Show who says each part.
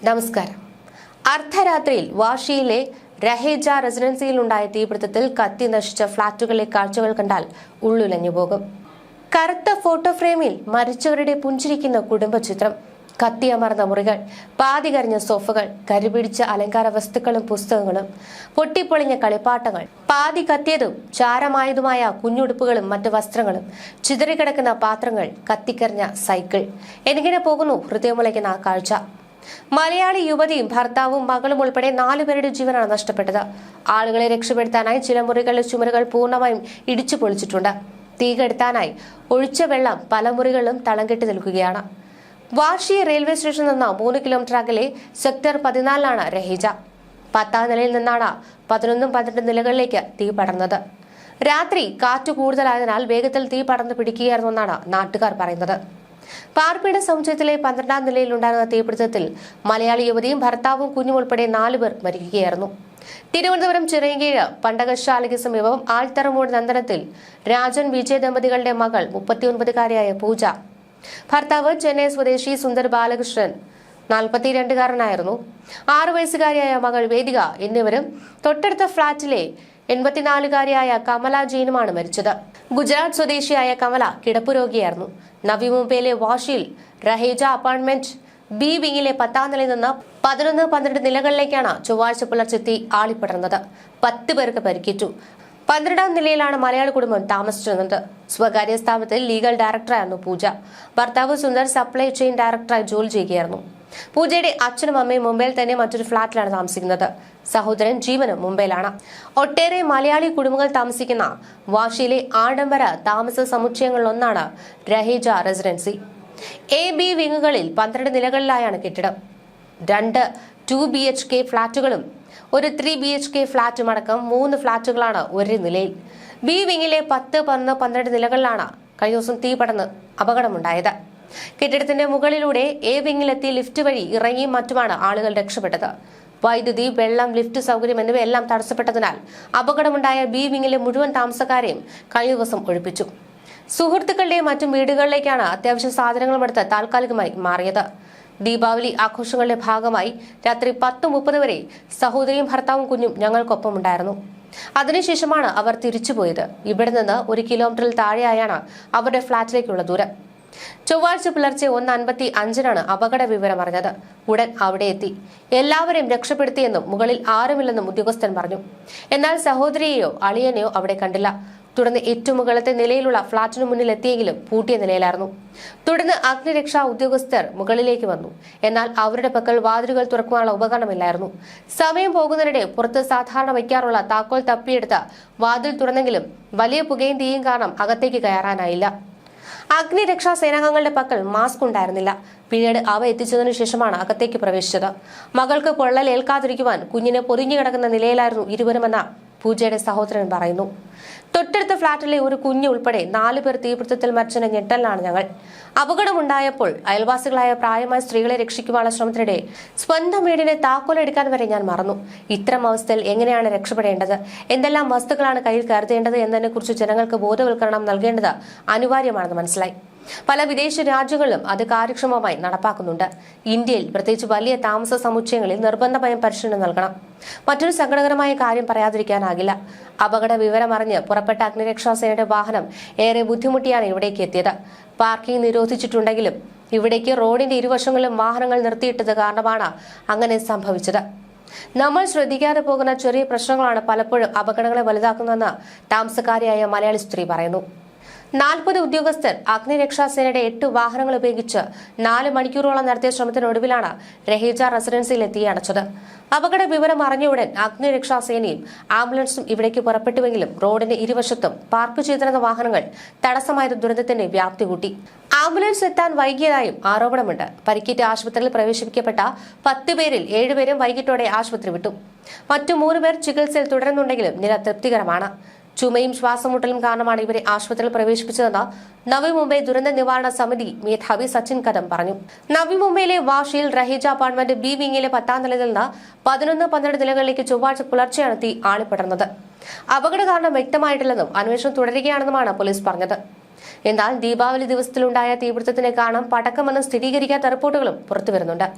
Speaker 1: നമസ്കാരം. അർദ്ധരാത്രിയിൽ വാഷിയിലെ രഹേജ റെസിഡൻസിയിലുണ്ടായ തീപിടുത്തത്തിൽ കത്തി നശിച്ച ഫ്ളാറ്റുകളിലെ കാഴ്ചകൾ കണ്ടാൽ ഉള്ളുലഞ്ഞു പോകും. കറുത്ത ഫോട്ടോ ഫ്രെയിമിൽ മരിച്ചവരുടെ പുഞ്ചിരിക്കുന്ന കുടുംബചിത്രം, കത്തിയമർന്ന മുറികൾ, പാതി കരിഞ്ഞ സോഫകൾ, കരിപിടിച്ച അലങ്കാര വസ്തുക്കളും പുസ്തകങ്ങളും, പൊട്ടിപ്പൊളിഞ്ഞ കളിപ്പാട്ടങ്ങൾ, പാതി കത്തിയതും ചാരമായതുമായ കുഞ്ഞുടുപ്പുകളും മറ്റു വസ്ത്രങ്ങളും, ചിതറിക്കിടക്കുന്ന പാത്രങ്ങൾ, കത്തിക്കരിഞ്ഞ സൈക്കിൾ. എന്നിങ്ങനെ പോകുന്നു ഹൃദയമുളയ്ക്കുന്ന ആ കാഴ്ച. മലയാളി യുവതിയും ഭർത്താവും മകളും ഉൾപ്പെടെ 4 പേരുടെ ജീവനാണ് നഷ്ടപ്പെട്ടത്. ആളുകളെ രക്ഷപ്പെടുത്താനായി ചില മുറികളിലെ ചുമരുകൾ പൂർണ്ണമായും ഇടിച്ചു പൊളിച്ചിട്ടുണ്ട്. തീ കെടുത്താനായി ഒഴിച്ച വെള്ളം പല മുറികളിലും തളം കെട്ടി നിൽക്കുകയാണ്. വാഷി റെയിൽവേ സ്റ്റേഷനിൽ നിന്ന് 3 കിലോമീറ്റർ അകലെ സെക്ടർ 14ലാണ് രഹേജ. 10ാം നിലയിൽ നിന്നാണ് 11, 12 നിലകളിലേക്ക് തീ പടർന്നത്. രാത്രി കാറ്റ് കൂടുതലായതിനാൽ വേഗത്തിൽ തീ പടർന്നു പിടിക്കുകയായിരുന്നെന്നാണ് നാട്ടുകാർ പറയുന്നത്. പാർപ്പിട സമുച്ചയത്തിലെ 12ാം നിലയിലുണ്ടായിരുന്ന തീപിടുത്തത്തിൽ മലയാളി യുവതിയും ഭർത്താവും കുഞ്ഞും ഉൾപ്പെടെ 4 പേർ മരിക്കുകയായിരുന്നു. തിരുവനന്തപുരം ചിറയൻകീഴ് പണ്ടകശാലയ്ക്ക് സമീപം ആൽത്തറമൂട് നന്ദനത്തിൽ രാജൻ വിജയ് ദമ്പതികളുടെ മകൾ 39-കാരിയായ പൂജ, ഭർത്താവ് ചെന്നൈ സ്വദേശി സുന്ദർ ബാലകൃഷ്ണൻ 42-കാരനായിരുന്നു. 6 വയസ്സുകാരിയായ മകൾ വേദിക എന്നിവരും തൊട്ടടുത്ത ഫ്ളാറ്റിലെ 84-കാരിയായ കമല ജെയിനുമാണ് മരിച്ചത്. ഗുജറാത്ത് സ്വദേശിയായ കമല കിടപ്പു രോഗിയായിരുന്നു. നവി മുംബൈയിലെ വാഷിയിൽ രഹേജ അപ്പാർട്ട്മെന്റ് ബി വിങ്ങിലെ 10ാം നിലയിൽ നിന്ന് 11, 12 നിലകളിലേക്കാണ് ചൊവ്വാഴ്ച പുലർച്ചെ തീ ആളിപ്പടർന്നത്. 10 പേർക്ക് പരിക്കേറ്റു. 12ാം നിലയിലാണ് മലയാളി കുടുംബം താമസിച്ചിരുന്നത്. സ്വകാര്യ സ്ഥാപനത്തിൽ ലീഗൽ ഡയറക്ടറായിരുന്നു പൂജ. ഭർത്താവ് സുന്ദർ സപ്ലൈ ചെയിൻ ഡയറക്ടറായി ജോലി ചെയ്യുകയായിരുന്നു. പൂജയുടെ അച്ഛനും അമ്മയും മുംബൈയിൽ തന്നെ മറ്റൊരു ഫ്ളാറ്റിലാണ് താമസിക്കുന്നത്. സഹോദരൻ ജീവനും മുംബൈയിലാണ്. ഒട്ടേറെ മലയാളി കുടുംബങ്ങൾ താമസിക്കുന്ന വാഷിയിലെ ആഡംബര താമസ സമുച്ചയങ്ങളിലൊന്നാണ് രഹേജ റെസിഡൻസി. A-B വിങ്ങുകളിൽ 12 നിലകളിലായാണ് കെട്ടിടം. 2 2 BHK ഫ്ളാറ്റുകളും ഒരു 3 BHK ഫ്ളാറ്റും അടക്കം 3 ഫ്ളാറ്റുകളാണ് ഒരു നിലയിൽ. ബി വിങ്ങിലെ 10, 11, 12 നിലകളിലാണ് കഴിഞ്ഞ ദിവസം തീ പടർന്ന് അപകടമുണ്ടായത്. കെട്ടിടത്തിന്റെ മുകളിലൂടെ എ വിങ്ങിലെത്തി ലിഫ്റ്റ് വഴി ഇറങ്ങിയും മറ്റുമാണ് ആളുകൾ രക്ഷപ്പെട്ടത്. വൈദ്യുതി, വെള്ളം, ലിഫ്റ്റ് സൗകര്യം എന്നിവയെല്ലാം തടസ്സപ്പെട്ടതിനാൽ അപകടമുണ്ടായ ബി വിങ്ങിലെ മുഴുവൻ താമസക്കാരെയും കഴിഞ്ഞ ദിവസം ഒഴിപ്പിച്ചു. സുഹൃത്തുക്കളുടെയും മറ്റും വീടുകളിലേക്കാണ് അത്യാവശ്യ സാധനങ്ങളും എടുത്ത് താൽക്കാലികമായി മാറിയത്. ദീപാവലി ആഘോഷങ്ങളുടെ ഭാഗമായി രാത്രി 10:30 വരെ സഹോദരിയും ഭർത്താവും കുഞ്ഞും ഞങ്ങൾക്കൊപ്പം ഉണ്ടായിരുന്നു. അതിനുശേഷമാണ് അവർ തിരിച്ചുപോയത്. ഇവിടെ നിന്ന് 1 കിലോമീറ്ററിൽ താഴെയായാണ് അവരുടെ ഫ്ളാറ്റിലേക്കുള്ള ദൂരം. ചൊവ്വാഴ്ച പുലർച്ചെ 1:55-നാണ് അപകട വിവരം അറിഞ്ഞത്. ഉടൻ അവിടെ എത്തി എല്ലാവരെയും രക്ഷപ്പെടുത്തിയെന്നും മുകളിൽ ആരുമില്ലെന്നും ഉദ്യോഗസ്ഥൻ പറഞ്ഞു. എന്നാൽ സഹോദരിയെയോ അളിയനെയോ അവിടെ കണ്ടില്ല. തുടർന്ന് ഏറ്റവും മുകളിലത്തെ നിലയിലുള്ള ഫ്ളാറ്റിനു മുന്നിൽ എത്തിയെങ്കിലും പൂട്ടിയ നിലയിലായിരുന്നു. തുടർന്ന് അഗ്നിരക്ഷാ ഉദ്യോഗസ്ഥർ മുകളിലേക്ക് വന്നു. എന്നാൽ അവരുടെ പക്കൽ വാതിലുകൾ തുറക്കാനുള്ള ഉപകരണമില്ലായിരുന്നു. സമയം പോകുന്നതിനിടെ പുറത്ത് സാധാരണ വയ്ക്കാറുള്ള താക്കോൽ തപ്പിയെടുത്ത് വാതിൽ തുറന്നെങ്കിലും വലിയ പുകയും തീയും കാരണം അകത്തേക്ക് കയറാനായില്ല. അഗ്നിരക്ഷാ സേനാംഗങ്ങളുടെ പക്കൽ മാസ്ക് ഉണ്ടായിരുന്നില്ല. പിന്നീട് അവ എത്തിച്ചതിനു ശേഷമാണ് അകത്തേക്ക് പ്രവേശിച്ചത്. മകൾക്ക് പൊള്ളൽ ഏൽക്കാതിരിക്കുവാൻ കുഞ്ഞിനെ പൊതിഞ്ഞു കിടക്കുന്ന നിലയിലായിരുന്നു ഇരുവരുമെന്ന പൂജയുടെ സഹോദരൻ പറയുന്നു. തൊട്ടടുത്ത ഫ്ളാറ്റിലെ ഒരു കുഞ്ഞ് ഉൾപ്പെടെ 4 പേർ തീപിടുത്തത്തിൽ മരിച്ചതിന്റെ ഞെട്ടലിലാണ് ഞങ്ങൾ. അപകടമുണ്ടായപ്പോൾ അയൽവാസികളായ പ്രായമായ സ്ത്രീകളെ രക്ഷിക്കുവാനുള്ള ശ്രമത്തിനിടെ സ്വന്തം വീടിനെ താക്കോലെടുക്കാൻ വരെ ഞാൻ മറന്നു. ഇത്തരം അവസ്ഥയിൽ എങ്ങനെയാണ് രക്ഷപ്പെടേണ്ടത്, എന്തെല്ലാം വസ്തുക്കളാണ് കയ്യിൽ കരുതേണ്ടത് എന്നതിനെക്കുറിച്ച് ജനങ്ങൾക്ക് ബോധവൽക്കരണം നൽകേണ്ടത് അനിവാര്യമാണെന്ന് മനസ്സിലായി. പല വിദേശ രാജ്യങ്ങളിലും അത് കാര്യക്ഷമമായി നടപ്പാക്കുന്നുണ്ട്. ഇന്ത്യയിൽ പ്രത്യേകിച്ച് വലിയ താമസ സമുച്ചയങ്ങളിൽ നിർബന്ധമായും പരിശീലനം നൽകണം. മറ്റൊരു സങ്കടകരമായ കാര്യം പറയാതിരിക്കാനാകില്ല. അപകട വിവരം അറിഞ്ഞ് പുറപ്പെട്ട അഗ്നിരക്ഷാസേനയുടെ വാഹനം ഏറെ ബുദ്ധിമുട്ടിയാണ് ഇവിടേക്ക് എത്തിയത്. പാർക്കിംഗ് നിരോധിച്ചിട്ടുണ്ടെങ്കിലും ഇവിടേക്ക് റോഡിന്റെ ഇരുവശങ്ങളിലും വാഹനങ്ങൾ നിർത്തിയിട്ടത് കാരണമാണ് അങ്ങനെ സംഭവിച്ചത്. നമ്മൾ ശ്രദ്ധിക്കാതെ പോകുന്ന ചെറിയ പ്രശ്നങ്ങളാണ് പലപ്പോഴും അപകടങ്ങളെ വലുതാക്കുന്നതെന്ന് താമസക്കാരിയായ മലയാളി സ്ത്രീ പറയുന്നു. 40 ഉദ്യോഗസ്ഥർ അഗ്നിരക്ഷാസേനയുടെ 8 വാഹനങ്ങൾ ഉപയോഗിച്ച് 4 മണിക്കൂറോളം നടത്തിയ ശ്രമത്തിനൊടുവിലാണ് രഹേജ റെസിഡൻസിയിൽ തീയണച്ചത്. അപകട വിവരം അറിഞ്ഞയുടൻ അഗ്നിരക്ഷാസേനയും ആംബുലൻസും ഇവിടേക്ക് പുറപ്പെട്ടുവെങ്കിലും റോഡിന്റെ ഇരുവശത്തും പാർക്ക് ചെയ്തിരുന്ന വാഹനങ്ങൾ തടസ്സമായത് ദുരന്തത്തിന്റെ വ്യാപ്തി കൂട്ടി. ആംബുലൻസ് എത്താൻ വൈകിയതായും ആരോപണമുണ്ട്. പരിക്കേറ്റ് ആശുപത്രിയിൽ പ്രവേശിപ്പിക്കപ്പെട്ട 10 പേരിൽ 7 പേരും വൈകിട്ടോടെ ആശുപത്രി വിട്ടു. മറ്റു 3 പേർ ചികിത്സയിൽ തുടരുന്നുണ്ടെങ്കിലും നില തൃപ്തികരമാണ്. ചുമയും ശ്വാസമുട്ടലും കാരണമാണ് ഇവരെ ആശുപത്രിയിൽ പ്രവേശിപ്പിച്ചതെന്ന് നവി മുംബൈ ദുരന്ത നിവാരണ സമിതി മേധാവി സച്ചിൻ കദം പറഞ്ഞു. നവി മുംബൈയിലെ വാഷിയിൽ രഹേജ അപ്പാർട്ട്മെന്റ് ബി വിങ്ങിലെ 10ാം നിലയിൽ നിന്ന് 11, 12 നിലകളിലേക്ക് ചൊവ്വാഴ്ച പുലർച്ചെയാണ് തീ ആളിപ്പടർന്നത്. അപകട കാരണം വ്യക്തമായിട്ടില്ലെന്നും അന്വേഷണം തുടരുകയാണെന്നുമാണ് പോലീസ് പറഞ്ഞത്. എന്നാൽ ദീപാവലി ദിവസത്തിലുണ്ടായ തീപിടുത്തത്തിന് കാരണം പടക്കമെന്ന് സ്ഥിരീകരിക്കാത്ത റിപ്പോർട്ടുകളും പുറത്തുവരുന്നുണ്ട്.